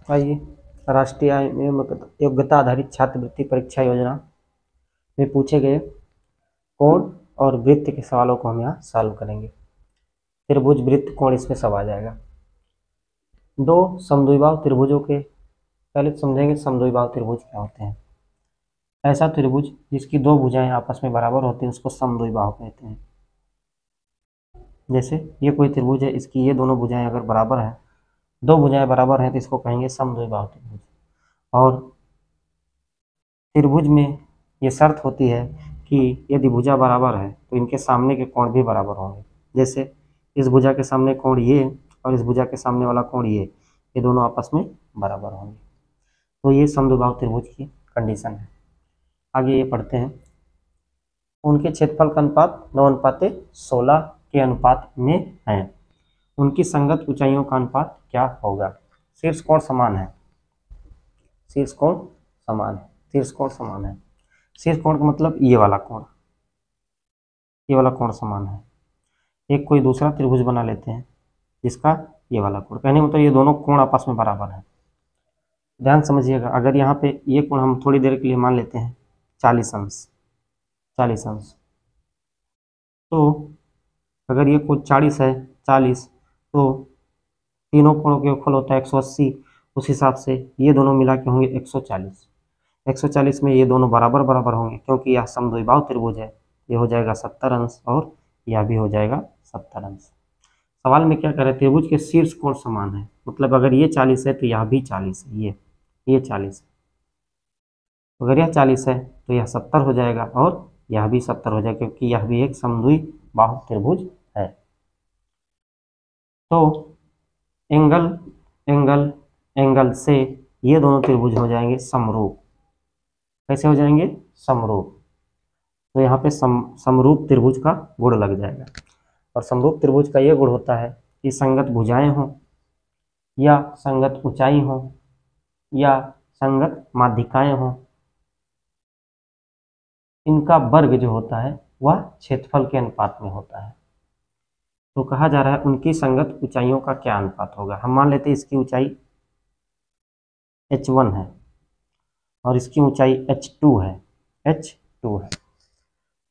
आइए, राष्ट्रीय योग्यता आधारित छात्रवृत्ति परीक्षा योजना में पूछे गए कोण और वृत्त के सवालों को हम यहाँ सॉल्व करेंगे। त्रिभुज, वृत्त, कोण इसमें सब आ जाएगा। दो समद्विबाहु त्रिभुजों के पहले समझेंगे समद्विबाहु त्रिभुज क्या होते हैं। ऐसा त्रिभुज जिसकी दो भुजाएं आपस में बराबर होती हैं उसको समद्विबाहु कहते हैं। जैसे ये कोई त्रिभुज है, इसकी ये दोनों भुजाएं अगर बराबर हैं, दो भुजाएं बराबर हैं, तो इसको कहेंगे समद्विबाहु त्रिभुज। और त्रिभुज में ये शर्त होती है कि यदि भुजा बराबर है तो इनके सामने के कोण भी बराबर होंगे। जैसे इस भुजा के सामने कोण ये और इस भुजा के सामने वाला कोण ये दोनों आपस में बराबर होंगे। तो ये समद्विबाहु त्रिभुज की कंडीशन है। आगे ये पढ़ते हैं। उनके क्षेत्रफल का अनुपात 9:16 के अनुपात में है। उनकी संगत ऊंचाइयों का अनुपात क्या होगा? शीर्ष कोण समान है। शीर्ष कोण समान है। शीर्ष कोण समान है। शीर्ष कोण का मतलब ये वाला कोण, ये वाला कोण समान है। एक कोई दूसरा त्रिभुज बना लेते हैं जिसका ये वाला कोण, कहने मतलब ये दोनों कोण आपस में बराबर है। ध्यान समझिएगा, अगर यहाँ पे ये कोण हम थोड़ी देर के लिए मान लेते हैं 40 अंश, 40 अंश, तो अगर ये कोण 40 है, 40, तो तीनों कोणों के योगफल होता है 180। उस हिसाब से ये दोनों मिला के होंगे 140। 140 में ये दोनों बराबर बराबर होंगे क्योंकि यह समद्विबाहु त्रिभुज है। ये हो जाएगा 70 अंश और यह भी हो जाएगा 70 अंश। सवाल में क्या करें? त्रिभुज के शीर्ष कोण समान है, मतलब अगर ये 40 है तो यह भी 40 है। ये 40 है, अगर यह 40 है तो यह 70 हो जाएगा और यह भी 70 हो जाएगा क्योंकि यह भी एक समद्विबाहु त्रिभुज है। तो एंगल एंगल एंगल से ये दोनों त्रिभुज हो जाएंगे समरूप। कैसे हो जाएंगे? समरूप। तो यहाँ पे समरूप त्रिभुज का गुण लग जाएगा। और समरूप त्रिभुज का ये गुण होता है कि संगत भुजाएं हों या संगत ऊंचाई हो या संगत माध्यिकाएं हों, इनका वर्ग जो होता है वह क्षेत्रफल के अनुपात में होता है। तो कहा जा रहा है उनकी संगत ऊंचाइयों का क्या अनुपात होगा। हम मान लेते हैं इसकी ऊंचाई h1 है और इसकी ऊंचाई h2 है, h2 है।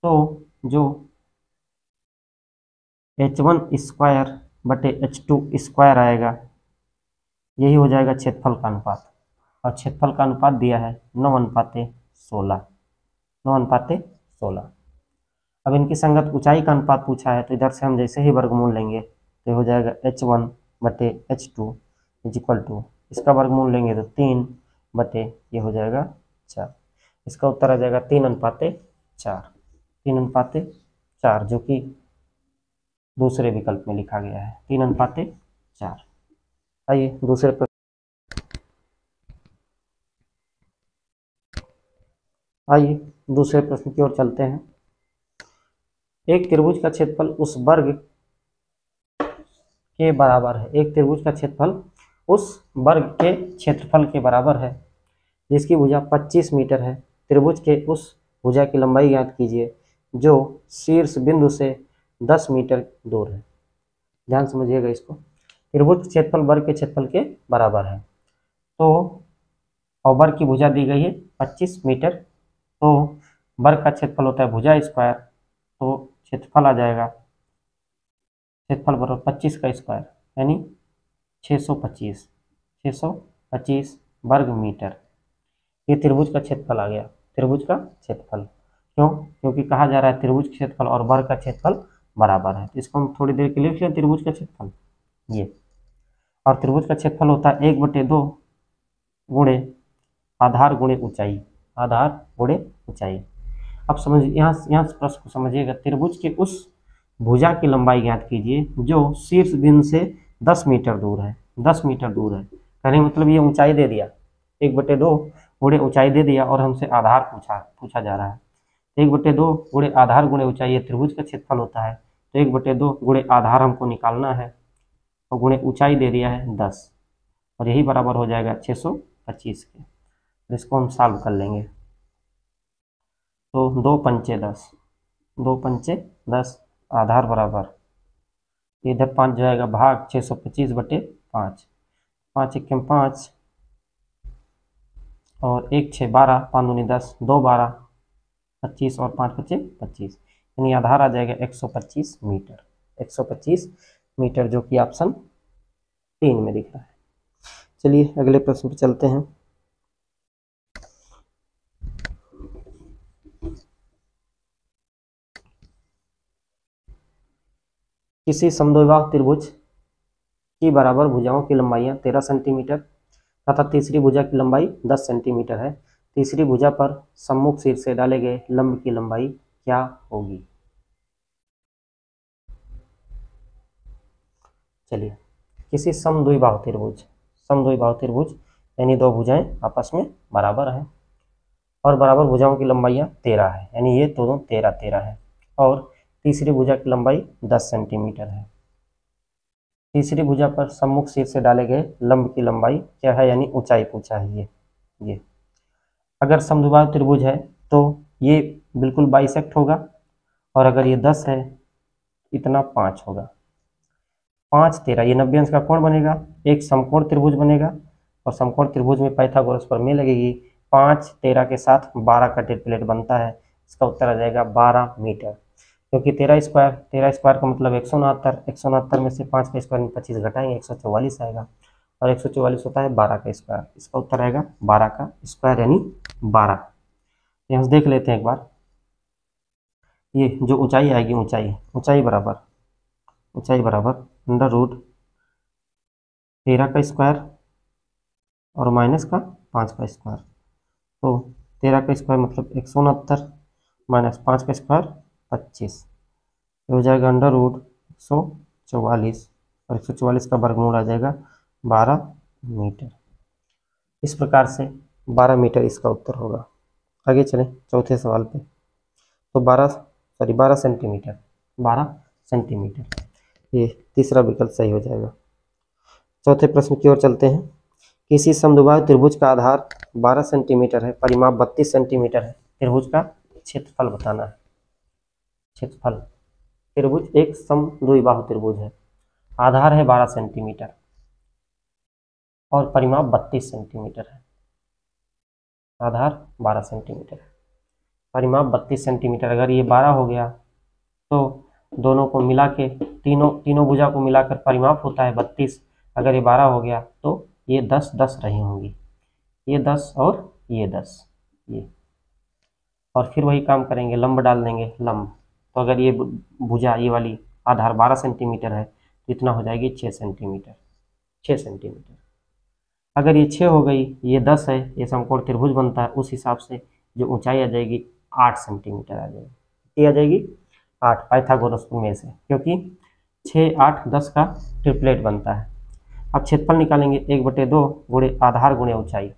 तो जो h1 स्क्वायर बटे h2 स्क्वायर आएगा, यही हो जाएगा क्षेत्रफल का अनुपात। और क्षेत्रफल का अनुपात दिया है 9:16, 9:16। अब इनकी संगत ऊंचाई का अनुपात पूछा है, तो इधर से हम जैसे ही वर्गमूल लेंगे तो हो जाएगा h1 बटे h2 इक्वल टू, इसका वर्गमूल लेंगे तो 3 बटे ये हो जाएगा 4। इसका उत्तर आ जाएगा 3:4, 3:4, जो कि दूसरे विकल्प में लिखा गया है 3:4। आइए दूसरे प्रश्न, आइए दूसरे प्रश्न की ओर चलते हैं। एक त्रिभुज का क्षेत्रफल उस वर्ग के बराबर है। एक त्रिभुज का क्षेत्रफल उस वर्ग के क्षेत्रफल के बराबर है जिसकी भुजा 25 मीटर है। त्रिभुज के उस भुजा की लंबाई ज्ञात कीजिए जो शीर्ष बिंदु से 10 मीटर दूर है। ध्यान समझिएगा इसको। त्रिभुज क्षेत्रफल वर्ग के क्षेत्रफल के बराबर है, तो और वर्ग की भुजा दी गई है 25 मीटर, तो वर्ग का क्षेत्रफल होता है भुजा स्क्वायर, तो क्षेत्रफल आ जाएगा क्षेत्रफल बराबर 25 का स्क्वायर यानी 625, 625 वर्ग मीटर। ये त्रिभुज का क्षेत्रफल आ गया। त्रिभुज का क्षेत्रफल क्यों? क्योंकि कहा जा रहा है त्रिभुज का क्षेत्रफल और वर्ग का क्षेत्रफल बराबर है। तो इसको हम थोड़ी देर के लिए लिख लें त्रिभुज का क्षेत्रफल ये। और त्रिभुज का क्षेत्रफल होता है 1/2 गुणे आधार गुणे ऊंचाई, आधार गुणे ऊंचाई। अब समझिए, यहाँ प्रश्न को समझिएगा। त्रिभुज के उस भुजा की लंबाई ज्ञात कीजिए जो शीर्ष बिंदु से 10 मीटर दूर है। 10 मीटर दूर है कहने मतलब ये ऊंचाई दे दिया, 1/2 गुणे ऊंचाई दे दिया और हमसे आधार पूछा जा रहा है। 1/2 गुणे आधार गुणे ऊंचाई ये त्रिभुज का क्षेत्रफल होता है, तो 1/2 गुणे आधार हमको निकालना है और गुणे ऊंचाई दे दिया है 10, और यही बराबर हो जाएगा 625 के। तो इसको हम सॉल्व कर लेंगे। तो 2 पंचे 10, 2 पंचे 10, आधार बराबर इधर 5 जाएगा भाग 625/5, 5 × 5 और 1 6 12, 5 दूनी 10, 2 12 25 और 5 25 25, यानी आधार आ जाएगा 125 मीटर। 125 मीटर जो कि ऑप्शन 3 में दिख रहा है। चलिए अगले प्रश्न पर चलते हैं। किसी समद्विबाहु त्रिभुज की बराबर भुजाओं की लंबाइयां 13 सेंटीमीटर तथा तीसरी भुजा की लंबाई 10 सेंटीमीटर है। तीसरी भुजा पर सम्मुख सिर से डाले गए लंब की लंबाई क्या होगी? चलिए, किसी समद्विबाहु त्रिभुज यानी दो भुजाएं आपस में बराबर हैं और बराबर भुजाओं की लंबाइयां 13 है, यानी ये दोनों 13 13 है, और तीसरी भुजा की लंबाई 10 सेंटीमीटर है। तीसरी भुजा पर सम्मुख सिर से डाले गए लंब की लंबाई क्या है, यानी ऊंचाई पूछा है। ये अगर समद्विबाहु त्रिभुज है तो ये बिल्कुल बाइसेक्ट होगा, और अगर ये 10 है इतना 5 होगा। 5 13, ये 90 अंश का कोण बनेगा, एक समकोण त्रिभुज बनेगा, और समकोण त्रिभुज में पाइथागोरस प्रमेय लगेगी। 5 13 के साथ 12 का ट्रिपलेट बनता है। इसका उत्तर आ जाएगा 12 मीटर, क्योंकि 13 स्क्वायर का मतलब 169, 169 में से 5 का स्क्वायर में 25 घटाएंगे 144 आएगा, और 144 होता है 12 का स्क्वायर। इसका उत्तर आएगा 12 का स्क्वायर यानी 12। यहाँ से देख लेते हैं एक बार, ये जो ऊंचाई आएगी, ऊंचाई बराबर अंडर रूट 13 का स्क्वायर और माइनस का 5 का स्क्वायर। तो 13 का स्क्वायर मतलब 169 माइनस 5 का स्क्वायर 25, हो जाएगा अंडर रूट 144, और 144 का वर्गमूल आ जाएगा 12 मीटर। इस प्रकार से 12 मीटर इसका उत्तर होगा। आगे चलें चौथे सवाल पे। तो 12 सेंटीमीटर, ये तीसरा विकल्प सही हो जाएगा। चौथे प्रश्न की ओर चलते हैं। किसी समद्विबाहु त्रिभुज का आधार 12 सेंटीमीटर है, परिमाप 32 सेंटीमीटर है। त्रिभुज का क्षेत्रफल बताना है। क्षेत्रफल, त्रिभुज एक समद्विबाहु त्रिभुज है, आधार है 12 सेंटीमीटर और परिमाप 32 सेंटीमीटर है। आधार 12 सेंटीमीटर, परिमाप 32 सेंटीमीटर। अगर ये 12 हो गया तो दोनों को मिला के तीनों भुजा को मिलाकर परिमाप होता है 32। अगर ये 12 हो गया तो ये 10 10 रही होंगी, ये 10 और ये 10, ये, और फिर वही काम करेंगे, लंब डाल देंगे लंब। तो अगर ये भुजा ये वाली आधार 12 सेंटीमीटर है तो इतना हो जाएगी 6 सेंटीमीटर। 6 सेंटीमीटर। अगर ये 6 हो गई, ये 10 है, ये समकोण त्रिभुज बनता है, उस हिसाब से जो ऊंचाई आ जाएगी 8 सेंटीमीटर आ जाएगी। कितनी आ जाएगी? 8, पाइथागोरस प्रमेय से, क्योंकि 6 8 10 का ट्रिपलेट बनता है। अब क्षेत्रफल निकालेंगे, 1/2 गुणे आधार गुणे ऊंचाई,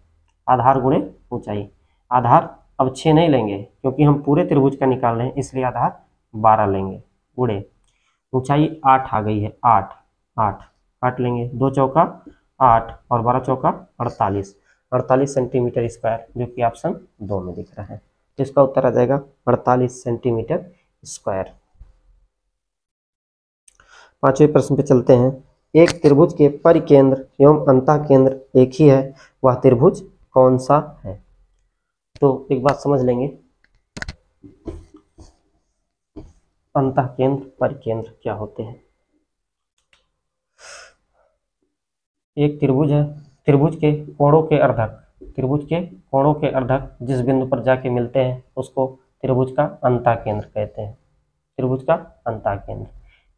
आधार गुणे ऊंचाई। आधार अब 6 नहीं लेंगे क्योंकि हम पूरे त्रिभुज का निकाल रहे हैं, इसलिए आधार 12 लेंगे, गुणे ऊंचाई 8 आ गई है, 8 लेंगे, 2 चौका 8 और 12 चौका 48 सेंटीमीटर स्क्वायर, जो कि ऑप्शन 2 में दिख रहा है। तो इसका उत्तर आ जाएगा 48 सेंटीमीटर स्क्वायर। पांचवें प्रश्न पे चलते हैं। एक त्रिभुज के परिकेंद्र एवं अंतःकेंद्र एक ही है, वह त्रिभुज कौन सा है? तो एक बात समझ लेंगे, अंतःकेंद्र परिकेंद्र क्या होते हैं। एक त्रिभुज है, त्रिभुज के कोणों के अर्धक जिस बिंदु पर जाके मिलते हैं उसको त्रिभुज का अंतःकेंद्र कहते हैं, त्रिभुज का अंतःकेंद्र।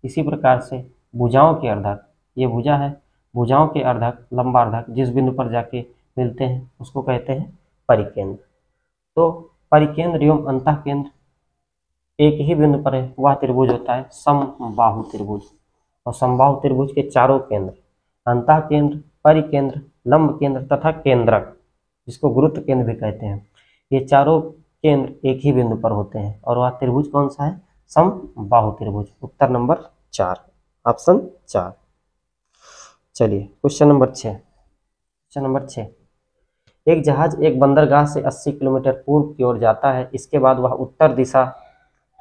इसी प्रकार से भुजाओं के अर्धक, ये भुजा है, भुजाओं के अर्धक, लंबा अर्धक जिस बिंदु पर जाके मिलते हैं उसको कहते हैं परिकेंद्र। तो परिकेंद्र एवं अंतःकेंद्र एक ही बिंदु पर है, वह त्रिभुज होता है समबाहु त्रिभुज। और समबाहु त्रिभुज के चारों केंद्र, अंतःकेंद्र, परिकेंद्र, लंब केंद्र तथा केंद्रक, जिसको गुरुत्व केंद्र भी कहते हैं, ये चारों केंद्र एक ही बिंदु पर होते हैं, और वह त्रिभुज कौन सा है? समबाहु त्रिभुज। उत्तर नंबर 4, ऑप्शन 4। चलिए क्वेश्चन नंबर 6। एक जहाज एक बंदरगाह से 80 किलोमीटर पूर्व की ओर जाता है, इसके बाद वह उत्तर दिशा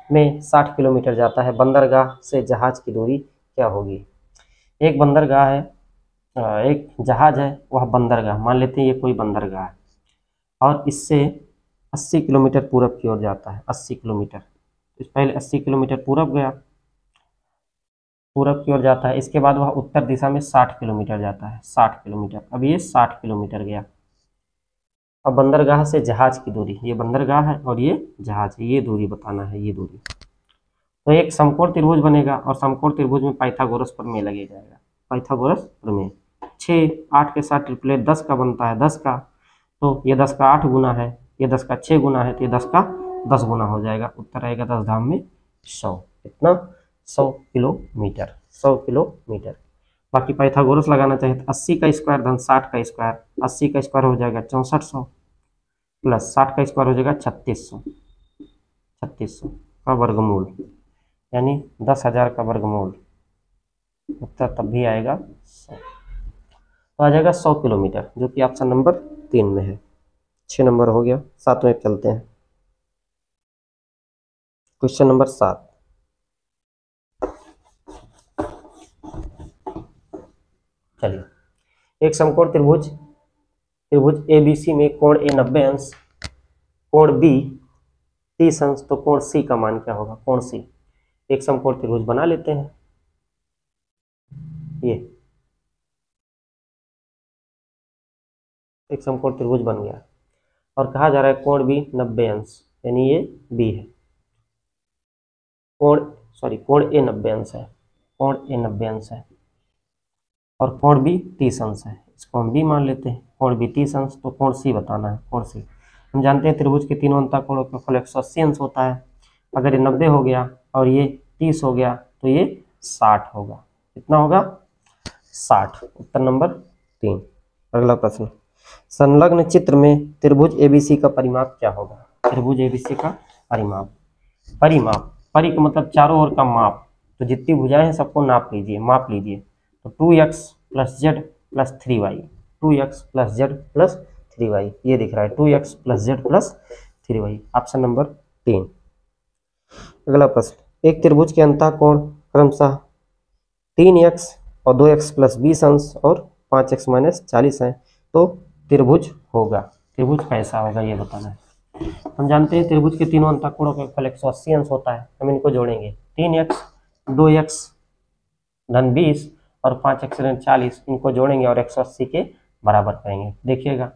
में 60 किलोमीटर जाता है। बंदरगाह से जहाज की दूरी क्या होगी? एक बंदरगाह है, एक जहाज है, वह बंदरगाह, मान लेते हैं ये कोई बंदरगाह है, और इससे 80 किलोमीटर पूरब की ओर जाता है, 80 किलोमीटर। इस पहले 80 किलोमीटर पूरब गया, पूरब की ओर जाता है। इसके बाद वह उत्तर दिशा में 60 किलोमीटर जाता है, 60 किलोमीटर। अब ये 60 किलोमीटर गया। अब बंदरगाह से जहाज की दूरी, ये बंदरगाह है और ये जहाज है, ये दूरी बताना है, ये दूरी। तो एक समकोण त्रिभुज बनेगा और समकोण त्रिभुज में पाइथागोरस प्रमेय लगे जाएगा, पाइथागोरस प्रमेय। 6 8 के साथ ट्रिपलेट 10 का बनता है, 10 का, तो ये 10 का 8 गुना है, ये 10 का 6 गुना है, तो ये 10 का 10 गुना हो जाएगा। उत्तर आएगा 10 धाम में 100। कितना? 100 किलोमीटर, 100 किलोमीटर। बाकी पाइथागोरस लगाना चाहे तो 80 का स्क्वायर धन 60 का स्क्वायर, 80 का स्क्वायर हो जाएगा 6400 प्लस 60 का स्क्वायर हो जाएगा 3600, 3600 का वर्गमूल, यानी 10,000 का वर्गमूल। उत्तर तब भी आएगा 100। तो आ जाएगा 100 किलोमीटर, जो कि ऑप्शन नंबर 3 में है। 6 नंबर हो गया। 7वें चलते हैं। Question number 7। चलिए, एक समकोण त्रिभुज ABC में कोण A 90 अंश, कोण B 30 अंश, तो कोण C का मान क्या होगा? कोण C, एक समकोण त्रिभुज बना लेते हैं। ये एक समकोण त्रिभुज बन गया और कहा जा रहा है कोण B 90 अंश, यानी ये B है। कोण A 90 अंश है, कोण A 90 अंश है और कोण B 30 अंश है। इसको हम B मान लेते हैं। कोण B 30 अंश, तो कोण C बताना है। कोण C हम जानते हैं त्रिभुज के तीनों अंतःकोणों का फल 180 अंश होता है। अगर ये 90 हो गया और ये 30 हो गया तो ये 60 होगा। कितना होगा? 60। उत्तर नंबर 3। अगला प्रश्न, संलग्न चित्र में त्रिभुज ABC का परिमाप क्या होगा? त्रिभुज ABC का परिमाप, परि का मतलब चारों ओर का माप, तो जितनी भुजाएं हैं सबको नाप लीजिए, माप लीजिए। तो 2x + z + 3y, 2x + z + 3y, ये दिख रहा है 2x + z + 3y, option number 3। अगला प्रश्न, एक त्रिभुज के अंतःकोण क्रमशः 3x और 2x + 20 अंश और 5x - 40 है, तो त्रिभुज होगा। त्रिभुज कैसा होगा ये बताना है। हम जानते हैं त्रिभुज के तीनों अंतःकोणों का फल 180 अंश होता है। हम इनको जोड़ेंगे, 3x 2x धन 20 और 5x धन 40, इनको जोड़ेंगे और 180 के बराबर करेंगे। देखिएगा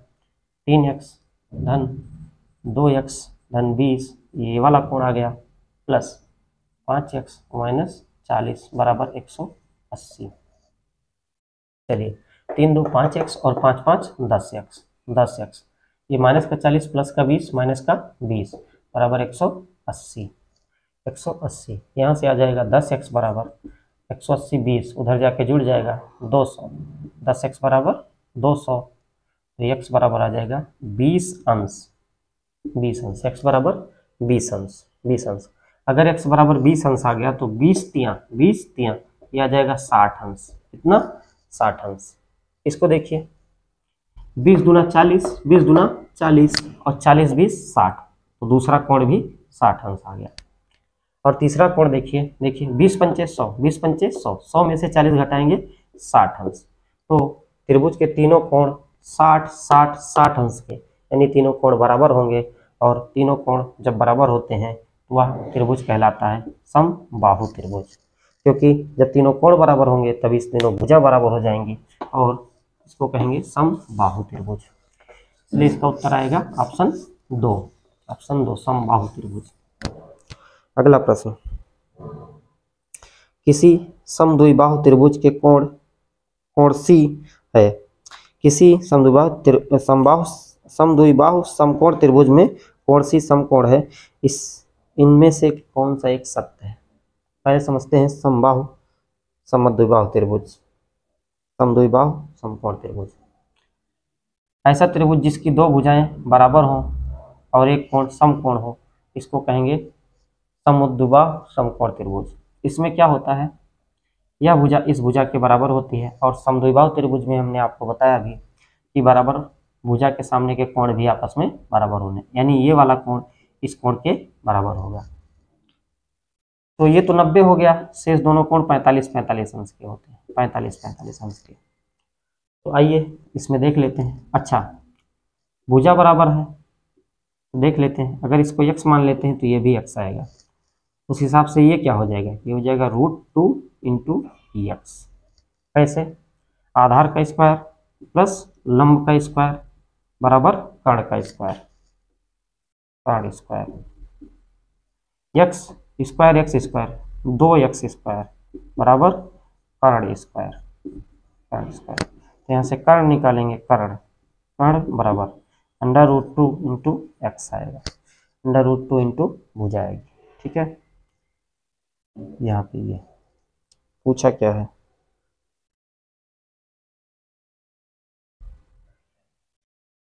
3x धन 2x धन 20, ये वाला कोण आ गया, प्लस 5x - 40 बराबर 180। चलिए 3 2 5x और 5 5 10x, 10x, ये माइनस का 40 प्लस का 20 माइनस का 20 बराबर 180, 180। यहाँ से आ जाएगा 10x बराबर 180, 20 उधर जाके जुड़ जाएगा 200, 10x बराबर 200, तो x बराबर आ जाएगा 20 अंश, 20 अंश, x बराबर 20 अंश, 20 अंश। अगर x बराबर 20 अंश आ गया तो 20 तियां ये आ जाएगा 60 अंश। कितना? 60 अंश। इसको देखिए 20 दूना 40, 20 दूना 40 और 40 20 60, तो दूसरा कोण भी 60 अंश आ गया। और तीसरा कोण देखिए 20 पंचे 100, 20 पंचे 100, 100 में से 40 घटाएंगे 60 अंश। तो त्रिभुज के तीनों कोण 60 60 60 अंश के, यानी तीनों कोण बराबर होंगे और तीनों कोण जब बराबर होते हैं तो वह त्रिभुज कहलाता है समबाहु त्रिभुज, क्योंकि जब तीनों कोण बराबर होंगे तभी तीनों भुजा बराबर हो जाएंगी और इसको कहेंगे समबाहु त्रिभुज। इसलिए इसका उत्तर आएगा ऑप्शन 2, ऑप्शन 2 समबाहु त्रिभुज। अगला प्रश्न, किसी समद्विबाहु त्रिभुज के कोण C है। किसी समद्विबाहु समकोण त्रिभुज में कोण C समकोण है। इनमें से कौन सा एक सत्य है? पहले समझते हैं समबाहु समद्विबाहु त्रिभुज, समद्विबाहु समकोण त्रिभुज। ऐसा त्रिभुज जिसकी दो भुजाएं बराबर हों और एक कोण समकोण हो, इसको कहेंगे समद्विबाहु समकोण त्रिभुज। इसमें क्या होता है, यह भुजा इस भुजा के बराबर होती है और समद्विबाहु त्रिभुज में हमने आपको बताया भी कि बराबर भुजा के सामने के कोण भी आपस में बराबर होने, यानी ये वाला कोण इस कोण के बराबर होगा। तो ये तो 90 हो गया, शेष दोनों कोण 45 45 अंश के होते हैं, 45 45 अंश के। तो आइए इसमें देख लेते हैं। अच्छा, भुजा बराबर है तो देख लेते हैं, अगर इसको x मान लेते हैं तो ये भी x आएगा। उस हिसाब से ये क्या हो जाएगा, ये हो जाएगा √2 इंटू एक्स। कैसे, आधार का स्क्वायर प्लस लंब का स्क्वायर बराबर कर्ण का स्क्वायर, कर्ण square, x square 2x square बराबर कर्ण स्क्वायर, कर्ण स्क्वायर। तो यहाँ से कर्ण निकालेंगे, कर्ण, कर्ण बराबर √2 इंटू एक्स आएगा, √2 इंटू भुजा आएगी। ठीक है, यहाँ पे ये पूछा क्या है,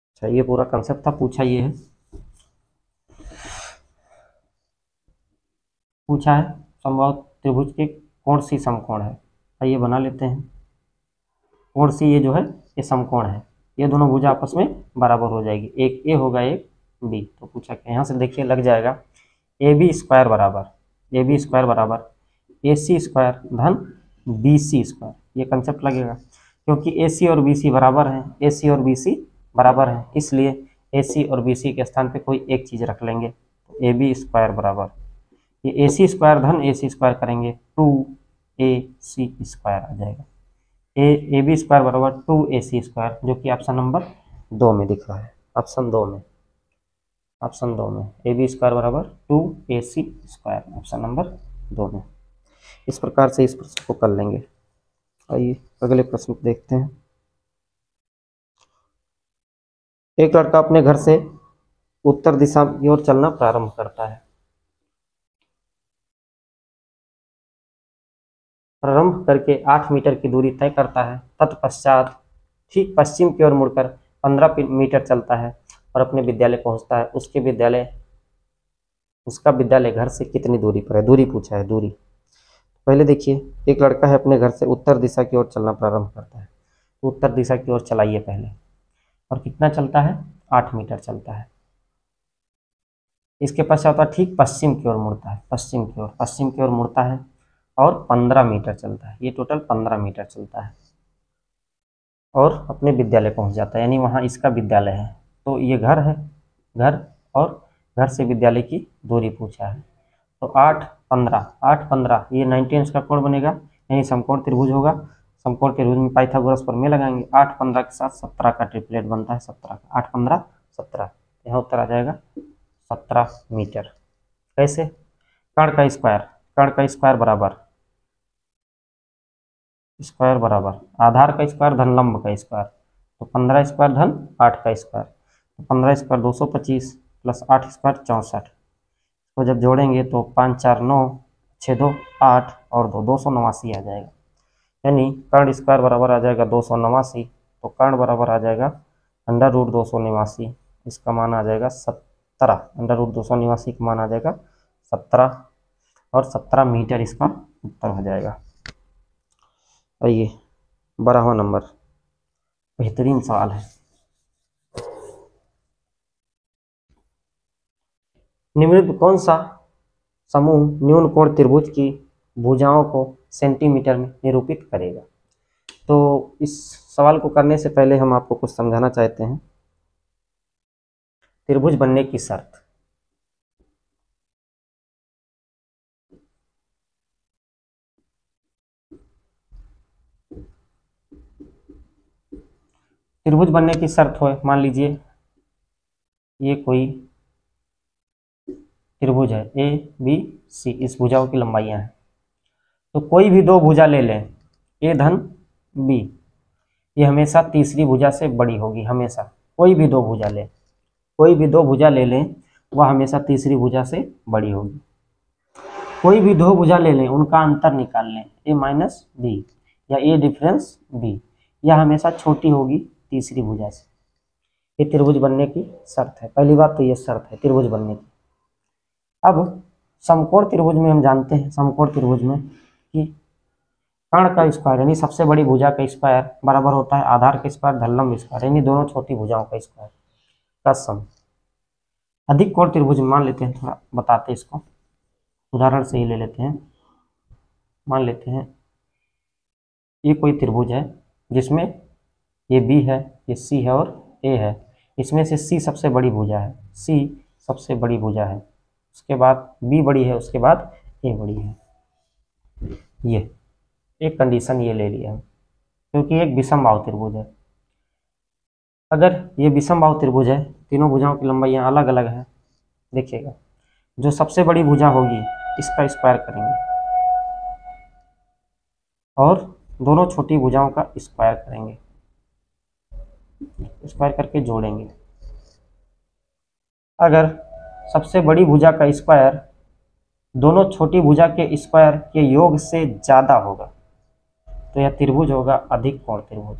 अच्छा ये पूरा कंसेप्ट था, पूछा ये है, पूछा है समबाहु त्रिभुज के कोण सी समकोण है। आइए बना लेते हैं कोण सी, ये जो है ये समकोण है, ये दोनों भुजा आपस में बराबर हो जाएगी, एक ए होगा एक बी। तो पूछा क्या, यहाँ से देखिए लग जाएगा AB स्क्वायर बराबर, AB स्क्वायर बराबर AC स्क्वायर धन BC स्क्वायर, ये कंसेप्ट लगेगा क्योंकि AC और BC बराबर हैं, AC और BC बराबर हैं, इसलिए AC और BC के स्थान पे कोई एक चीज़ रख लेंगे। तो AB स्क्वायर बराबर, ये AC स्क्वायर धन AC स्क्वायर करेंगे 2AC स्क्वायर आ जाएगा, AB स्क्वायर बराबर 2AC स्क्वायर, जो कि ऑप्शन नंबर 2 में दिख रहा है, ऑप्शन 2 में, ऑप्शन 2 में AB स्क्वायर बराबर 2AC स्क्वायर, ऑप्शन नंबर 2 में। इस प्रकार से इस प्रश्न को कर लेंगे। आइए अगले प्रश्न को देखते हैं। एक लड़का अपने घर से उत्तर दिशा की ओर चलना प्रारंभ करता है। प्रारंभ करके 8 मीटर की दूरी तय करता है, तत्पश्चात ठीक पश्चिम की ओर मुड़कर 15 मीटर चलता है और अपने विद्यालय पहुंचता है। उसका विद्यालय घर से कितनी दूरी पर है, दूरी पूछा है, दूरी। पहले देखिए, एक लड़का है अपने घर से उत्तर दिशा की ओर चलना प्रारंभ करता है, तो उत्तर दिशा की ओर चलाइए पहले, और कितना चलता है, 8 मीटर चलता है। इसके पश्चात होता है ठीक पश्चिम की ओर मुड़ता है, पश्चिम की ओर मुड़ता है और 15 मीटर चलता है, ये टोटल 15 मीटर चलता है और अपने विद्यालय पहुंच जाता है, यानी वहाँ इसका विद्यालय है। तो ये घर है, घर, और घर से विद्यालय की दूरी पूछा है। तो 8 15 ये 90 अंश का कोण बनेगा, यानी समकोण त्रिभुज होगा। समकोण त्रिभुज में पाइथागोरस प्रमेय लगाएंगे, 8 15 के साथ 17 का ट्रिपलेट बनता है, 17 का, 8 15 17, यहाँ उत्तर आ जाएगा 17 मीटर। कैसे, कर्ण का स्क्वायर बराबर आधार का स्क्वायर धन लंब का स्क्वायर, तो 15 स्क्वायर धन 8 का स्क्वायर, तो 15 स्क्वायर 225 प्लस 8 स्क्वायर 64, तो जब जोड़ेंगे तो 5 4 9 6 2 8 और 2 289 आ जाएगा, यानी कर्ण स्क्वायर बराबर आ जाएगा 289। तो कर्ण बराबर आ जाएगा √289, इसका मान आ जाएगा 17, √289 का मान आ जाएगा 17 और 17 मीटर इसका उत्तर हो जाएगा। आइए 12वां नंबर, बेहतरीन सवाल है। निम्नलिखित कौन सा समूह न्यून कोण त्रिभुज की भुजाओं को सेंटीमीटर में निरूपित करेगा। तो इस सवाल को करने से पहले हम आपको कुछ समझाना चाहते हैं। त्रिभुज बनने की शर्त, त्रिभुज बनने की शर्त हो, मान लीजिए ये कोई त्रिभुज है ABC, इस भुजाओं की लंबाइयां हैं, तो कोई भी दो भुजा ले लें A धन B, ये हमेशा तीसरी भुजा से बड़ी होगी, हमेशा कोई भी दो भुजा ले लें वह हमेशा तीसरी भुजा से बड़ी होगी। कोई भी दो भुजा ले लें, उनका अंतर निकाल लें A माइनस B या A डिफरेंस B, यह हमेशा छोटी होगी तीसरी भुजा से। ये त्रिभुज बनने की शर्त है, पहली बात तो ये शर्त है त्रिभुज बनने की। अब समकोण त्रिभुज में हम जानते हैं, समकोण त्रिभुज में कि कर्ण का स्क्वायर यानी सबसे बड़ी भुजा का स्क्वायर बराबर होता है आधार का स्क्वायर धन लंब स्क्वायर, यानी दोनों छोटी भुजाओं का स्क्वायर का सम। अधिक कोण त्रिभुज मान लेते हैं, थोड़ा बताते हैं इसको, उदाहरण से ही ले लेते हैं। मान लेते हैं ये कोई त्रिभुज है जिसमें ये B है, ये C है और A है, इसमें से C सबसे बड़ी भुजा है, C सबसे बड़ी भुजा है, उसके बाद बी बड़ी है, उसके बाद ए बड़ी है। ये एक कंडीशन ये ले लिया क्योंकि एक विषम बाहु त्रिभुज है। अगर ये विषम बाहु त्रिभुज है, तीनों भुजाओं की लंबाइयाँ अलग अलग है, देखिएगा जो सबसे बड़ी भुजा होगी इसका स्क्वायर करेंगे और दोनों छोटी भुजाओं का स्क्वायर करेंगे, स्क्वायर करके जोड़ेंगे। अगर सबसे बड़ी भुजा का स्क्वायर दोनों छोटी भुजा के स्क्वायर के योग से ज्यादा होगा तो यह त्रिभुज होगा अधिक कोण त्रिभुज।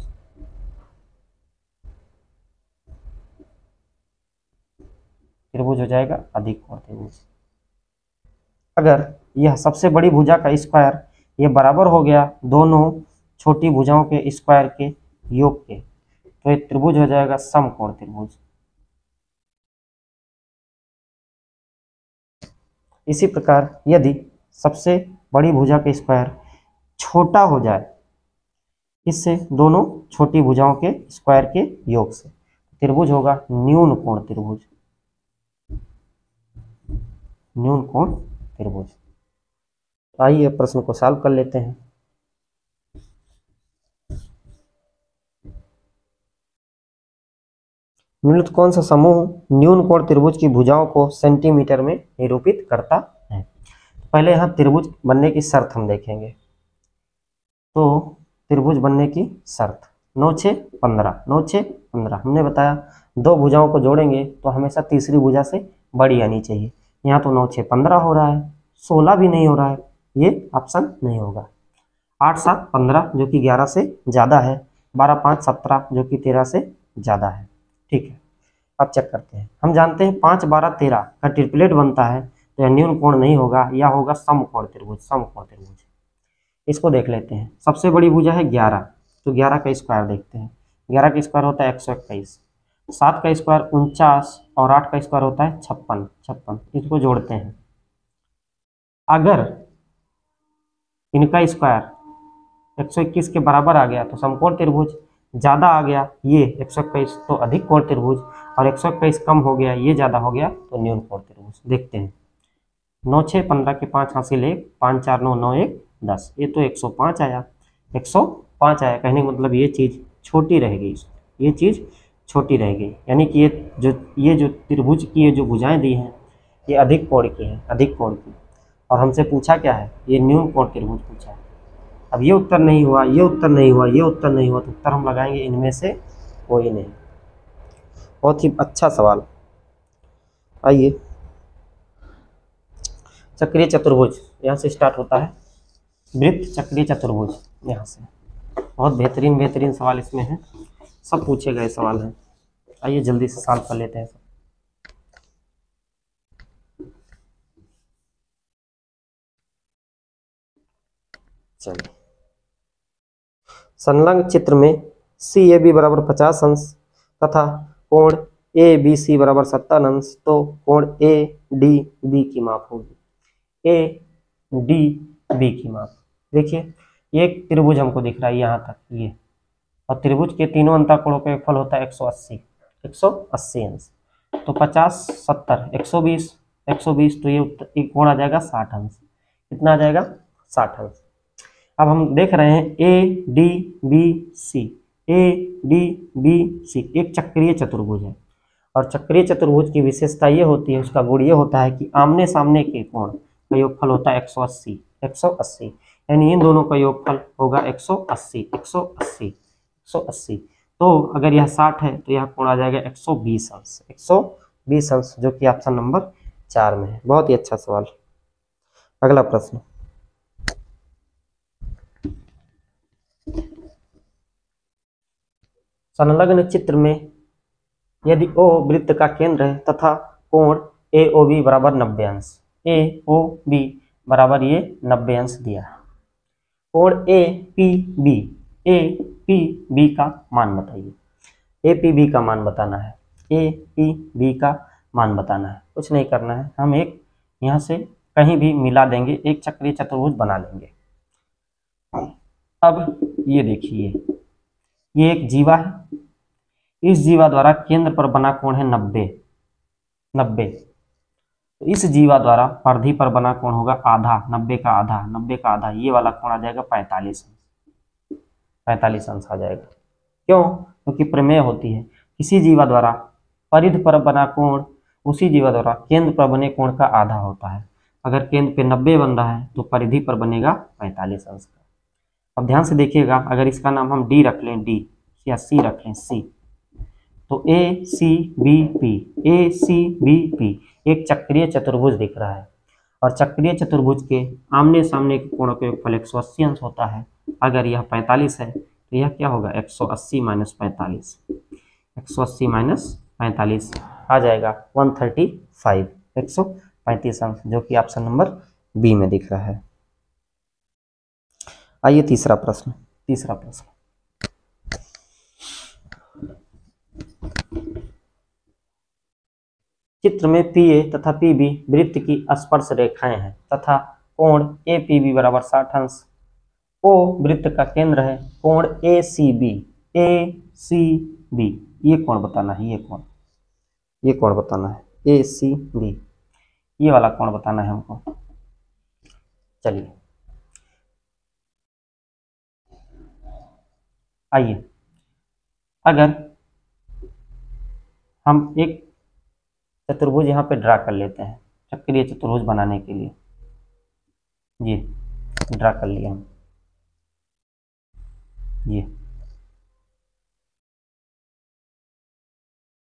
त्रिभुज हो जाएगा अधिक कोण त्रिभुज। अगर यह सबसे बड़ी भुजा का स्क्वायर ये बराबर हो गया दोनों छोटी भुजाओं के स्क्वायर के योग के तो ये त्रिभुज हो जाएगा समकोण त्रिभुज। इसी प्रकार यदि सबसे बड़ी भुजा के स्क्वायर छोटा हो जाए इससे दोनों छोटी भुजाओं के स्क्वायर के योग से, त्रिभुज होगा न्यून कोण त्रिभुज। न्यून कोण त्रिभुज। आइए प्रश्न को सॉल्व कर लेते हैं। निम्नलिखित कौन सा समूह न्यून कोण त्रिभुज की भुजाओं को सेंटीमीटर में निरूपित करता है? पहले यहाँ त्रिभुज बनने की शर्त हम देखेंगे। तो त्रिभुज बनने की शर्त 9 6 15, 9 6 15 हमने बताया दो भुजाओं को जोड़ेंगे तो हमेशा तीसरी भुजा से बड़ी आनी चाहिए। यहाँ तो 9 6 15 हो रहा है, 16 भी नहीं हो रहा है, ये ऑप्शन नहीं होगा। 8 7 15 जो कि 11 से ज़्यादा है, 12 5 17 जो कि 13 से ज़्यादा है। ठीक है, अब चेक करते हैं। हम जानते हैं 5 12 13 का ट्रिपलेट बनता है तो यह न्यून कोण नहीं होगा, यह होगा समकोण त्रिभुज। समकोण त्रिभुज इसको देख लेते हैं। सबसे बड़ी भुजा है 11 तो 11 का स्क्वायर देखते हैं। 11 का स्क्वायर होता है 121, 7 का स्क्वायर 49 और 8 का स्क्वायर होता है 56 56। इसको जोड़ते हैं। अगर इनका स्क्वायर 121 के बराबर आ गया तो समकोण त्रिभुज, ज़्यादा आ गया ये 121 तो अधिक कोण त्रिभुज, और 121 कम हो गया ये ज़्यादा हो गया तो न्यून कोण त्रिभुज। देखते हैं। 9 6 15 के 5 हासिल 1, 5 4 9 9 1 10, ये तो 105 आया। 105 आया कहने का मतलब ये चीज़ छोटी रह गई, ये चीज़ छोटी रह गई, यानी कि ये जो त्रिभुज की ये जो भुजाएं दी हैं ये अधिक कोण की हैं, अधिक कोण की। और हमसे पूछा क्या है? ये न्यून कोण त्रिभुज पूछा है। अब ये उत्तर नहीं हुआ, ये उत्तर नहीं हुआ, ये उत्तर नहीं हुआ तो उत्तर हम लगाएंगे इनमें से कोई नहीं। बहुत ही अच्छा सवाल। आइए, चक्रीय चतुर्भुज यहाँ से स्टार्ट होता है। वृत्त चक्रीय चतुर्भुज यहाँ से बहुत बेहतरीन बेहतरीन सवाल इसमें हैं, सब पूछे गए सवाल हैं। आइए जल्दी से सॉल्व कर लेते हैं। चलिए, संलग्न चित्र में सी ए बी बराबर 50 अंश तथा कोण ए बी सी बराबर 70 अंश, तो कोण ए डी बी की माप होगी। ए डी बी की माप देखिए, ये एक त्रिभुज हमको दिख रहा है यहाँ तक ये, और त्रिभुज के तीनों अंतःकोणों का फल होता है 180 अंश। तो 50 70 120 तो ये कोण आ जाएगा 60 अंश। कितना आ जाएगा? 60 अंश। अब हम देख रहे हैं A D B C, A D B C एक चक्रीय चतुर्भुज है, और चक्रीय चतुर्भुज की विशेषता ये होती है, उसका गुण ये होता है कि आमने सामने के कोण का योगफल होता है 180, यानी इन दोनों का योगफल होगा 180। तो अगर यह 60 है तो यह कोण आ जाएगा 120 अंश, 120 अंश, जो कि ऑप्शन नंबर 4 में है। बहुत ही अच्छा सवाल। अगला प्रश्न, संलग्न चित्र में यदि ओ वृत्त का केंद्र है तथा कोण ए ओ बी बराबर 90 अंश, ए ओ बी बराबर ये 90 अंश दिया है। कोण ए पी बी का मान बताइए। ए पी बी का मान बताना है, ए पी बी का मान बताना है। कुछ नहीं करना है, हम एक यहाँ से कहीं भी मिला देंगे, एक चक्रीय चतुर्भुज बना लेंगे। अब ये देखिए, ये एक जीवा है, इस जीवा द्वारा केंद्र पर बना कोण है 90। तो इस जीवा द्वारा परिधि पर बना कोण होगा आधा, 90 का आधा, 90 का आधा, ये वाला कोण आ जाएगा 45 अंश, 45 अंश आ जाएगा। क्यों? क्योंकि प्रमेय होती है किसी जीवा द्वारा परिधि पर बना कोण उसी जीवा द्वारा केंद्र पर बने कोण का आधा होता है। अगर केंद्र पे 90 बन रहा है तो परिधि पर बनेगा 45 अंश का। अब ध्यान से देखिएगा, अगर इसका नाम हम डी रख लें, डी या सी रख लें, सी, तो ए सी बी पी, ए सी बी पी एक चक्रीय चतुर्भुज दिख रहा है और चक्रीय चतुर्भुज के आमने सामने के कोणों का योगफल 180 अंश होता है। अगर यह 45 है तो यह क्या होगा 180 माइनस 45, 180 माइनस 45 आ जाएगा 135, 135 अंश, जो कि ऑप्शन नंबर बी में दिख रहा है। आइए तीसरा प्रश्न। चित्र में PA तथा PB वृत्त की स्पर्श रेखाएं हैं तथा कोण APB बराबर 60 अंश। O वृत्त का केंद्र है, कोण ACB ये कोण बताना है, ये कोण बताना है ACB, ये वाला कोण बताना है हमको। चलिए आइए, अगर हम एक चतुर्भुज यहाँ पे ड्रा कर लेते हैं चक्रीय चतुर्भुज बनाने के लिए, ये ड्रा कर लिया हम, ये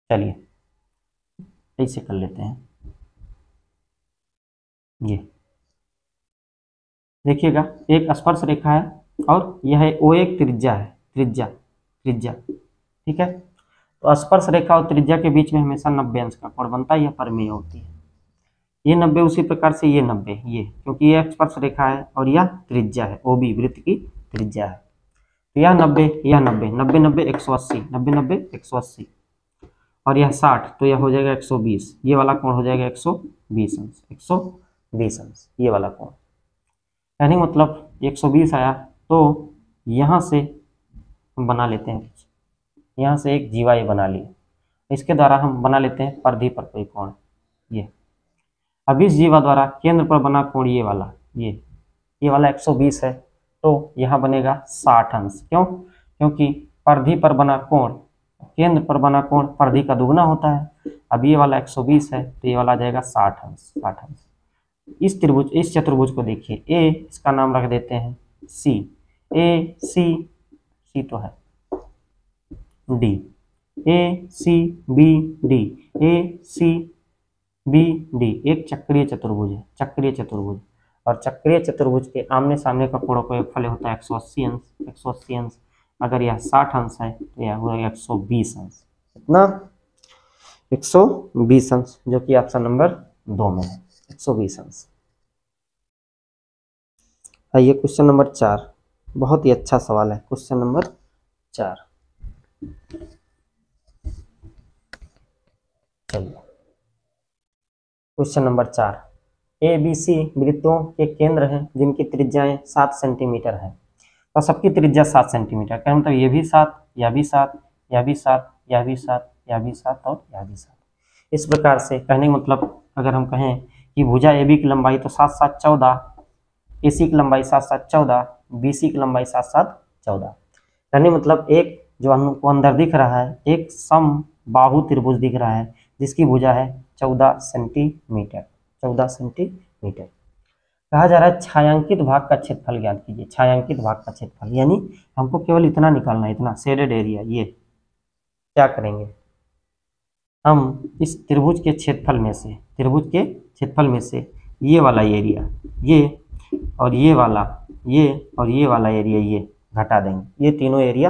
चलिए ऐसे कर लेते हैं। ये देखिएगा एक स्पर्श रेखा है और यह है O एक त्रिज्या है, त्रिज्या ठीक है। तो स्पर्श रेखा और त्रिज्या के बीच में हमेशा 90 अंश का कोण बनता है, यह परिमेय होती है। ये 90 उसी प्रकार से ये 90, ये क्योंकि यह स्पर्श रेखा है और यह त्रिज्या है, OB वृत्त की त्रिज्या है। तो यह 90, यह 90, 90 90 180, 90 90 180 और यह 60, तो यह हो जाएगा 120, ये वाला कोण हो जाएगा 120 अंश, 120 अंश ये वाला कोण। यानी मतलब 120 आया, तो यहाँ से हम बना लेते हैं, यहाँ से एक जीवा ये बना लिए, इसके द्वारा हम बना लेते हैं परिधि पर कोई कोण। ये अब इस जीवा द्वारा केंद्र पर बना कोण ये वाला, ये वाला 120 है, तो यहाँ बनेगा 60 अंश। क्यों? क्योंकि परिधि पर बना कोण, केंद्र पर बना कोण परिधि का दुगना होता है। अब ये वाला 120 है तो ये वाला आ जाएगा 60 अंश, 60 अंश। इस चतुर्भुज को देखिए, ए इसका नाम रख देते हैं सी, ए सी तो है डी, ए सी बी डी, ए सी बी डी एक चक्रीय चतुर्भुज है, चक्रीय चतुर्भुज। और चक्रीय चतुर्भुज के आमने सामने का कोणों का योगफल होता है 180 अंश, 180 अंश। अगर यह 60 अंश है तो यह हो जाएगा 120 अंश, कितना 120 अंश, जो कि ऑप्शन नंबर 2 में है, 120 अंश। आइए क्वेश्चन नंबर 4, बहुत ही अच्छा सवाल है क्वेश्चन नंबर 4। चलिए क्वेश्चन नंबर 4, ABC वृत्तों के केंद्र हैं जिनकी त्रिज्याएं 7 सेंटीमीटर है, तो सबकी त्रिज्या 7 सेंटीमीटर का मतलब ये भी 7, यह भी 7, यह भी 7, यह भी 7, यह भी 7 और यह भी 7। इस प्रकार से कहने का मतलब अगर हम कहें कि भुजा AB की लंबाई तो 7 7 14, AC की लंबाई 7 7 14, BC की लंबाई 7 7 14। कहने मतलब एक जो हमको अंदर दिख रहा है एक सम बाहु त्रिभुज दिख रहा है जिसकी भुजा है 14 सेंटीमीटर, 14 सेंटीमीटर। कहा जा रहा है छायांकित भाग का क्षेत्रफल ज्ञात कीजिए, छायांकित भाग का क्षेत्रफल, यानी हमको केवल इतना निकालना है, इतना शेडेड एरिया। ये क्या करेंगे हम इस त्रिभुज के क्षेत्रफल में से ये वाला एरिया, ये और ये वाला, ये और ये वाला एरिया ये घटा देंगे, ये तीनों एरिया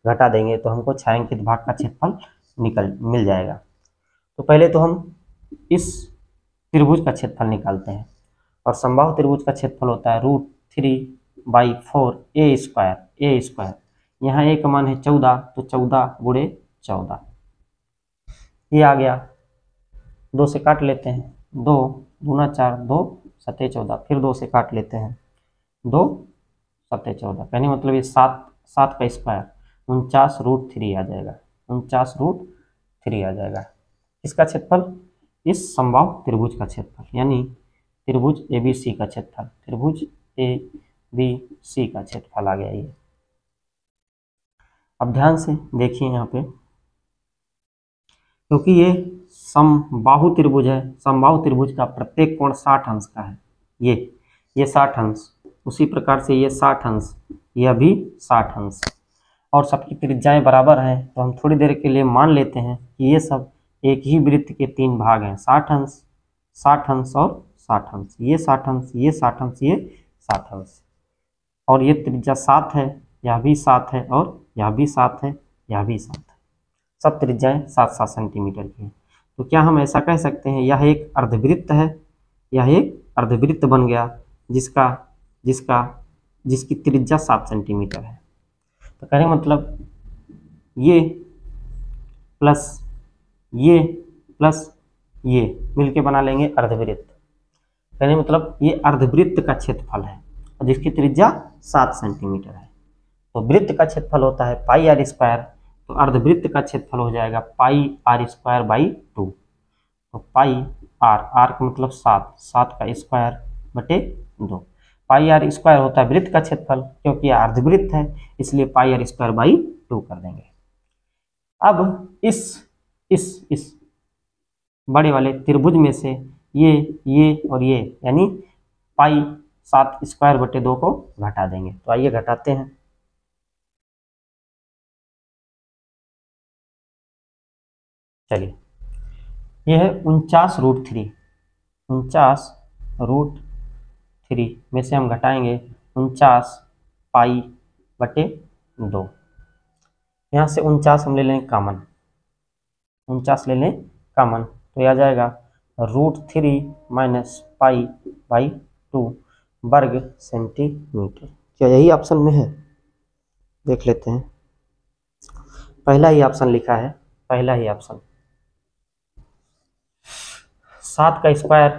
घटा देंगे तो हमको छायांकित भाग का क्षेत्रफल मिल जाएगा। तो पहले तो हम इस त्रिभुज का क्षेत्रफल निकालते हैं और समबाहु त्रिभुज का क्षेत्रफल होता है √3/4 ए स्क्वायर। यहाँ ए का मान है 14, तो 14 गुणे 14 ये आ गया, 2 से काट लेते हैं, 2 दूना 4, 2 7 14, फिर 2 से काट लेते हैं, 2 7 14, कहने मतलब ये 7 का स्क्वायर 49 √3 आ जाएगा, 49 √3 आ जाएगा। इसका क्षेत्रफल इस समबाहु त्रिभुज का क्षेत्रफल, यानी त्रिभुज ABC का क्षेत्रफल, त्रिभुज ABC का क्षेत्रफल आ गया ये। अब ध्यान से देखिए यहाँ पे, क्योंकि ये समबाहु त्रिभुज है, समबाहु त्रिभुज का प्रत्येक कोण 60 अंश का है। ये 60 अंश, उसी प्रकार से ये 60 अंश, यह भी 60 अंश, और सबकी त्रिज्याएं बराबर हैं। तो हम थोड़ी देर के लिए मान लेते हैं कि ये सब एक ही वृत्त के 3 भाग हैं, 60 अंश, 60 अंश और 60 अंश, ये 60 अंश, ये 60 अंश, ये 60 अंश, और ये त्रिज्या 7 है, यह भी 7 है, और यह भी 7 है, यह भी 7 है। सब त्रिज्याएं 7-7 सेंटीमीटर की हैं। तो क्या हम ऐसा कह सकते हैं, यह एक अर्धवृत्त है, यह एक अर्धवृत्त बन गया जिसकी त्रिज्या 7 सेंटीमीटर है। तो कहने मतलब ये प्लस ये मिलके बना लेंगे अर्धवृत्त। कहने मतलब ये अर्धवृत्त का क्षेत्रफल है और जिसकी त्रिज्या 7 सेंटीमीटर है। तो वृत्त का क्षेत्रफल होता है पाई आर स्क्वायर, तो अर्धवृत्त का क्षेत्रफल हो जाएगा पाई आर स्क्वायर बाई 2। तो पाई आर का मतलब 7 का स्क्वायर बटे 2। पाई आर स्क्वायर होता है वृत्त का क्षेत्रफल, क्योंकि यह अर्धवृत्त है इसलिए पाई आर स्क्वायर बाई 2 कर देंगे। अब इस बड़े वाले त्रिभुज में से ये और ये, यानी पाई 7 स्क्वायर बटे 2 को घटा देंगे। तो आइए घटाते हैं। चलिए, यह है 49√3, 49√3 में से हम घटाएंगे 49 पाई बटे 2। यहाँ से 49 हम ले लें कॉमन, 49 ले लें कॉमन, तो यह आ जाएगा √3 माइनस पाई बाई 2 वर्ग सेंटीमीटर। क्या यही ऑप्शन में है? देख लेते हैं। पहला ही ऑप्शन लिखा है, पहला ही ऑप्शन। 7 का स्क्वायर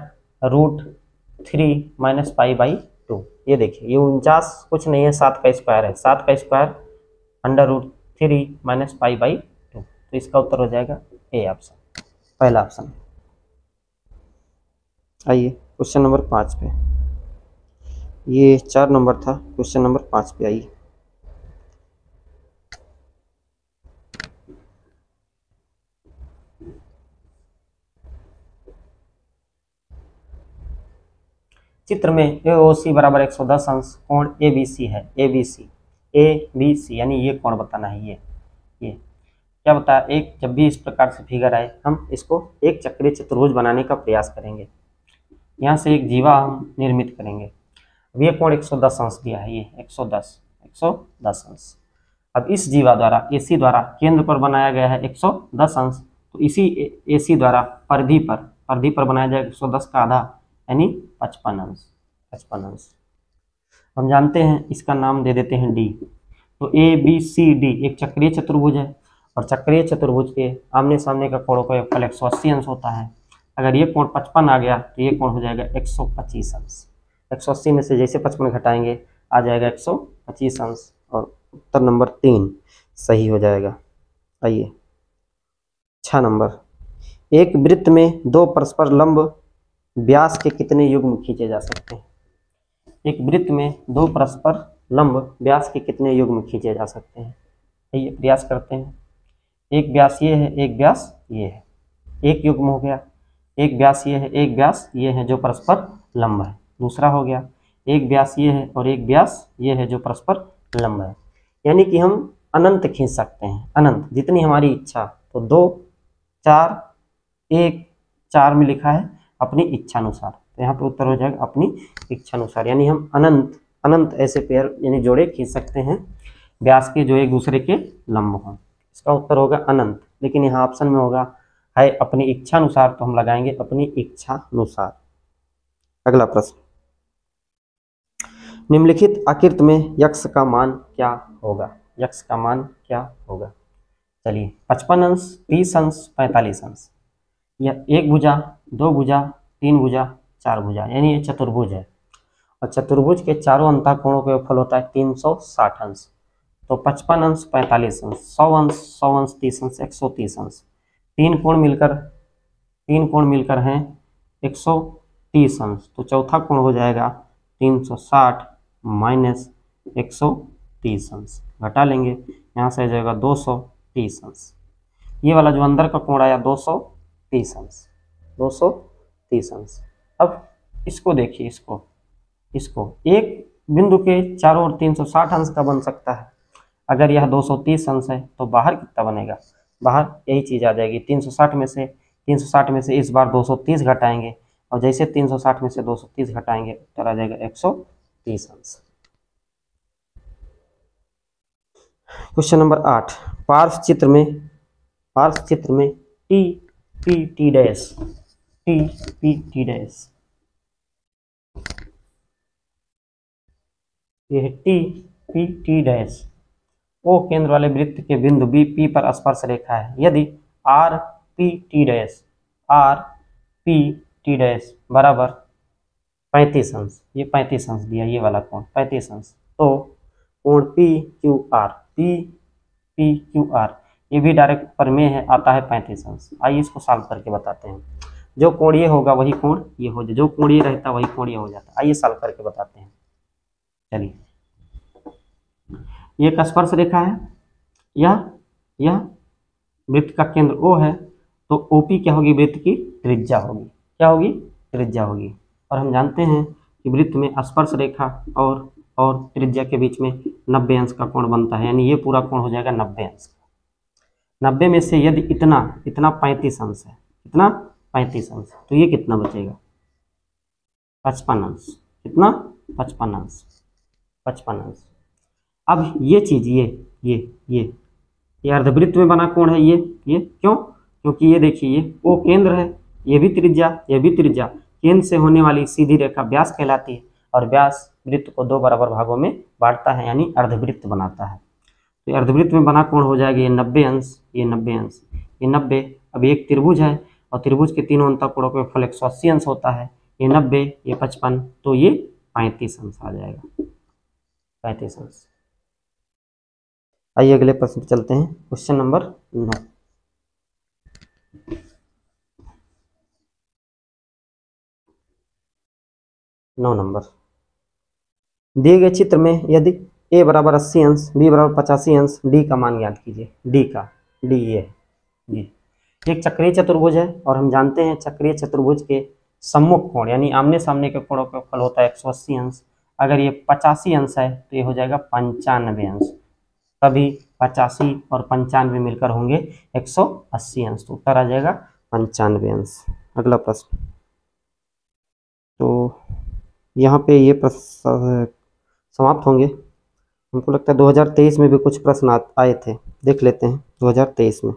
√3 माइनस पाई बाई 2। ये देखिए, ये 49 कुछ नहीं है, 7 का स्क्वायर है, 7 का स्क्वायर √3 माइनस पाई बाई 2। तो इसका उत्तर हो जाएगा ए ऑप्शन, पहला ऑप्शन। आइए क्वेश्चन नंबर 5 पे, ये 4 नंबर था, क्वेश्चन नंबर 5 पे आइए। चित्र में AOC बराबर 110 अंश कोण ABC है, ABC यानी ये कोण बताना है। ये क्या बताया, एक जब भी इस प्रकार से फिगर आए हम इसको एक चक्रीय चतुर्भुज बनाने का प्रयास करेंगे। यहाँ से एक जीवा हम निर्मित करेंगे। अब ये कोण 110 अंश दिया है, ये 110 अंश। अब इस जीवा द्वारा AC द्वारा केंद्र पर बनाया गया है 110 अंश, तो इसी AC द्वारा परिधि पर बनाया जाएगा 110 का आधा, यानी 55 अंश। हम जानते हैं, इसका नाम दे देते हैं D। तो ABCD एक चक्रीय चतुर्भुज है, और चक्रीय चतुर्भुज के आमने सामने का कोण का योगफल 180 अंश होता है। अगर ये कोण 55 आ गया तो ये कोण हो जाएगा 125 अंश। 180 में से जैसे 55 घटाएंगे आ जाएगा 125 अंश, और उत्तर नंबर 3 सही हो जाएगा। आइए 6 नंबर, एक वृत्त में 2 परस्पर लंब व्यास के कितने युग्म खींचे जा सकते हैं? एक वृत्त में 2 परस्पर लंब व्यास के कितने युग्म खींचे जा सकते हैं? आइए प्रयास करते हैं। एक व्यास ये है, एक व्यास ये है, एक युग्म हो गया। एक व्यास ये है, एक व्यास ये है जो परस्पर लंब है। दूसरा हो गया, एक व्यास ये है और एक व्यास ये है जो परस्पर लंब है। यानी कि हम अनंत खींच सकते हैं, अनंत, जितनी हमारी इच्छा। तो 2, 4, 1, 4 में लिखा है अपनी इच्छा अनुसार, तो यहाँ पे उत्तर हो जाएगा अपनी इच्छा अनुसार। यानी हम अनंत ऐसे पेयर यानी जोड़े खींच सकते हैं व्यास के जो एक दूसरे के लंब हों। इसका उत्तर होगा अनंत, लेकिन यहाँ ऑप्शन में होगा है अपनी इच्छा अनुसार, तो हम लगाएंगे अपनी इच्छा अनुसार। अगला प्रश्न, निम्नलिखित आकृत में यक्ष का मान क्या होगा? यक्ष का मान क्या होगा? चलिए 55 अंश, 30 अंश, 45 अंश। यह एक भुजा, 2 भुजा, 3 भुजा, 4 भुजा, यानी ये चतुर्भुज है, और चतुर्भुज के चारों अंतःकोणों का योगफल होता है 360 अंश। तो 55 अंश, 45 अंश, 100 अंश, 100 अंश, 30 अंश, 130 अंश। 3 कोण मिलकर तीन कोण मिलकर हैं 130 अंश, तो चौथा कोण हो जाएगा 360 माइनस 130 अंश, घटा लेंगे, यहाँ से आ जाएगा 230 अंश। ये वाला जो अंदर का कोण आया 230 अंश, 230 अंश। अब इसको देखिए, इसको एक बिंदु के चारों ओर 360 अंश का बन सकता है। अगर यह 230 अंश है तो बाहर कितना बनेगा, बाहर यही चीज आ जाएगी। 360 में से इस बार 230 घटाएंगे, और जैसे 360 में से 230 घटाएंगे उत्तर आ जाएगा 130 अंश। क्वेश्चन नंबर 8, पार्श्व चित्र में T P T dash, T P T dash, यह T P T dash O केंद्र वाले वृत्त के बिंदु बी पी पर स्पर्श रेखा है। यदि आर पी टी डैश बराबर 35 अंश, ये 35 अंश दिया, ये वाला कोण 35 अंश, तो कोण पी क्यू आर ये भी डायरेक्ट प्रमेय है, आता है 35 अंश। आइए इसको सॉल्व करके बताते हैं। जो कोण ये होगा वही कोण ये हो जाए, जो कोण ये रहता वही कोण ये हो जाता। आइए सॉल्व करके बताते हैं। चलिए, ये एक स्पर्श रेखा है, यह वृत्त का केंद्र O है, तो OP क्या होगी, वृत्त की त्रिज्या होगी। क्या होगी, त्रिज्या होगी। और हम जानते हैं कि वृत्त में स्पर्श रेखा और त्रिज्या के बीच में 90 अंश का कोण बनता है, यानी ये पूरा कोण हो जाएगा 90 अंश। 90 में से यदि इतना 35 अंश है, इतना 35 अंश, तो ये कितना बचेगा, 55 अंश। कितना, 55 अंश, 55 अंश। अब ये चीज ये अर्धवृत्त में बना कोण है, ये क्यों, क्योंकि ये देखिए ये O केंद्र है, ये भी त्रिज्या, केंद्र से होने वाली सीधी रेखा व्यास कहलाती है, और व्यास वृत्त को 2 बराबर भागों में बांटता है, यानी अर्धवृत्त बनाता है। तो ये में बना कोण हो जाएगा ये 90 अंश, ये 90 अंश, ये 90। अब एक त्रिभुज है और त्रिभुज के तीनों अंतःकोणों का फल 180 अंश होता है, ये 90, ये 55, तो ये 35 अंश आ जाएगा, 35 अंश। आइए अगले प्रश्न पे चलते हैं। क्वेश्चन नंबर 9 नंबर, दिए गए चित्र में यदि a बराबर 80 अंश, b बराबर 85 अंश, d का मान ज्ञात कीजिए। d ये है, एक चक्रीय चतुर्भुज है, और हम जानते हैं चक्रीय चतुर्भुज के सम्मुख कोण यानी आमने सामने के कोणों का फल होता है 180 अंश। अगर ये 85 अंश है तो ये हो जाएगा 95 अंश, तभी 85 और 95 मिलकर होंगे 180 अंश, तो उत्तर आ जाएगा 95 अंश। अगला प्रश्न, तो यहाँ पे ये प्रश्न समाप्त होंगे। हमको लगता है 2023 में भी कुछ प्रश्न आए थे, देख लेते हैं 2023 में।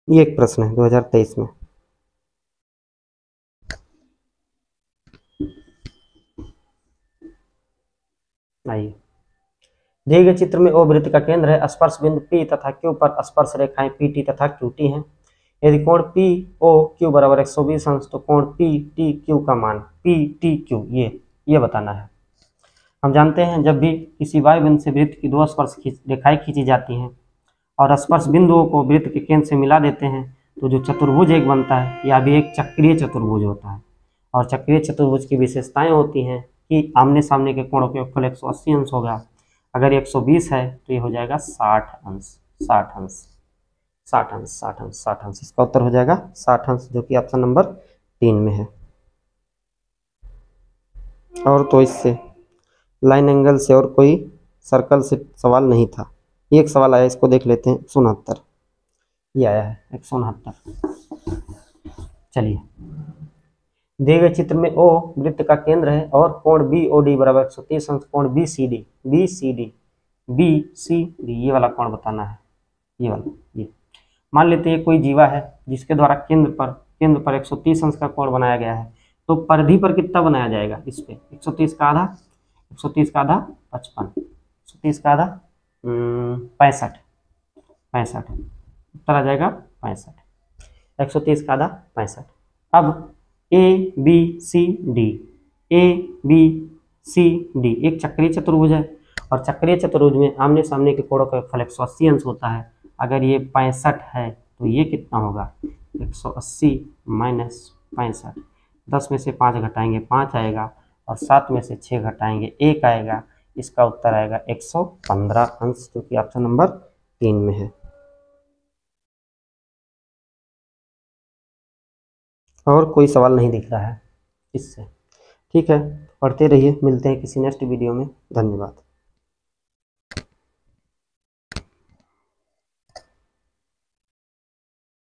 ये एक प्रश्न है 2023 में। आइए, दिए गए चित्र में O वृत्त का केंद्र है, स्पर्श बिंदु P तथा Q पर स्पर्श रेखाएं PT तथा QT हैं। यदि कोण POQ बराबर 120 अंश, तो कोण PTQ का मान PTQ ये बताना है। हम जानते हैं जब भी किसी वायु बिंदु से वृत्त की 2 स्पर्श रेखाएं खींची जाती हैं और स्पर्श बिंदुओं को वृत्त के केंद्र से मिला देते हैं, तो जो चतुर्भुज एक बनता है यह भी एक चक्रीय चतुर्भुज होता है। और चक्रीय चतुर्भुज की विशेषताएं होती हैं कि आमने सामने के कोणों के योगफल 180 अंश होगा। अगर 120 है तो ये हो जाएगा 60 अंश, 60 अंश, 60 अंश, 60 अंश, 60 अंश। इसका उत्तर हो जाएगा 60 अंश, जो कि ऑप्शन नंबर 3 में है। और तो इससे लाइन एंगल से और कोई सर्कल से सवाल नहीं था। एक सवाल आया, इसको देख लेते हैं। 169 ये आया है, 169। चलिए, दिए गए चित्र में O वृत्त का केंद्र है और कोण BOD बराबर 130 अंश, कोण BCD ये वाला कोण बताना है। ये वाला, ये मान लेते हैं कोई जीवा है जिसके द्वारा केंद्र पर 130 अंश का कोण बनाया गया है, तो परिधि पर कितना बनाया जाएगा, इस पे 130 का आधा 55, 130 का आधा 65, उत्तर आ जाएगा 65, 130 का आधा 65। अब A B C D, A B C D एक चक्रीय चतुर्भुज है, और चक्रीय चतुर्भुज में आमने सामने के कोणों का फल 180 अंश होता है। अगर ये 65 है तो ये कितना होगा, 180 माइनस 65, 10 में से 5 घटाएंगे 5 आएगा, और 7 में से 6 घटाएंगे 1 आएगा। इसका उत्तर आएगा 115 अंश, जो कि ऑप्शन नंबर 3 में है। और कोई सवाल नहीं दिख रहा है इससे। ठीक है, पढ़ते रहिए, मिलते हैं किसी नेक्स्ट वीडियो में। धन्यवाद।